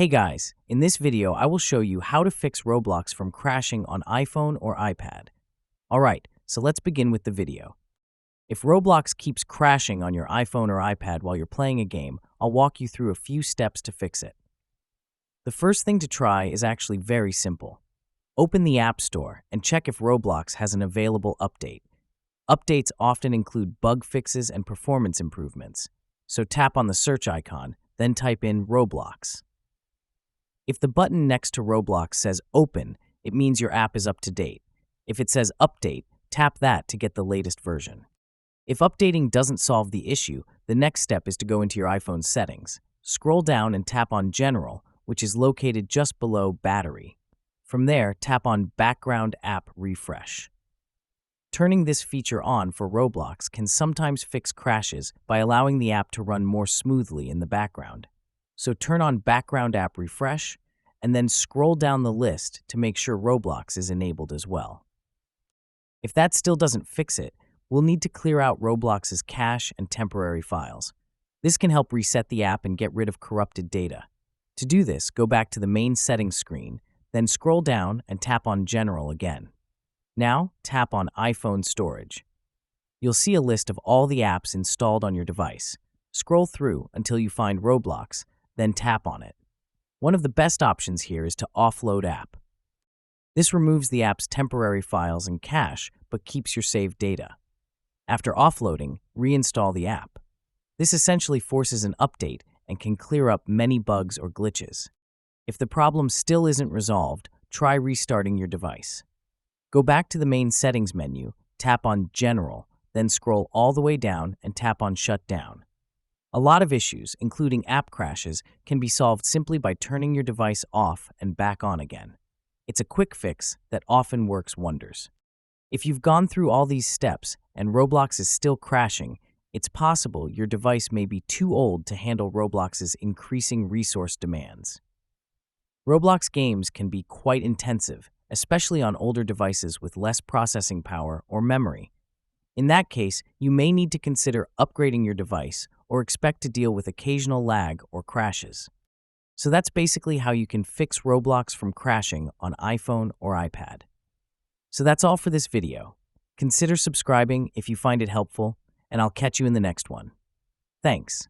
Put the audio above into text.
Hey guys, in this video I will show you how to fix Roblox from crashing on iPhone or iPad. Alright, so let's begin with the video. If Roblox keeps crashing on your iPhone or iPad while you're playing a game, I'll walk you through a few steps to fix it. The first thing to try is actually very simple. Open the App Store and check if Roblox has an available update. Updates often include bug fixes and performance improvements, so tap on the search icon, then type in Roblox. If the button next to Roblox says Open, it means your app is up to date. If it says Update, tap that to get the latest version. If updating doesn't solve the issue, the next step is to go into your iPhone's settings. Scroll down and tap on General, which is located just below Battery. From there, tap on Background App Refresh. Turning this feature on for Roblox can sometimes fix crashes by allowing the app to run more smoothly in the background. So turn on Background App Refresh, and then scroll down the list to make sure Roblox is enabled as well. If that still doesn't fix it, we'll need to clear out Roblox's cache and temporary files. This can help reset the app and get rid of corrupted data. To do this, go back to the main settings screen, then scroll down and tap on General again. Now, tap on iPhone Storage. You'll see a list of all the apps installed on your device. Scroll through until you find Roblox, then tap on it. One of the best options here is to offload app. This removes the app's temporary files and cache, but keeps your saved data. After offloading, reinstall the app. This essentially forces an update and can clear up many bugs or glitches. If the problem still isn't resolved, try restarting your device. Go back to the main settings menu, tap on General, then scroll all the way down and tap on Shut Down. A lot of issues, including app crashes, can be solved simply by turning your device off and back on again. It's a quick fix that often works wonders. If you've gone through all these steps and Roblox is still crashing, it's possible your device may be too old to handle Roblox's increasing resource demands. Roblox games can be quite intensive, especially on older devices with less processing power or memory. In that case, you may need to consider upgrading your device or expect to deal with occasional lag or crashes. So that's basically how you can fix Roblox from crashing on iPhone or iPad. So that's all for this video. Consider subscribing if you find it helpful, and I'll catch you in the next one. Thanks.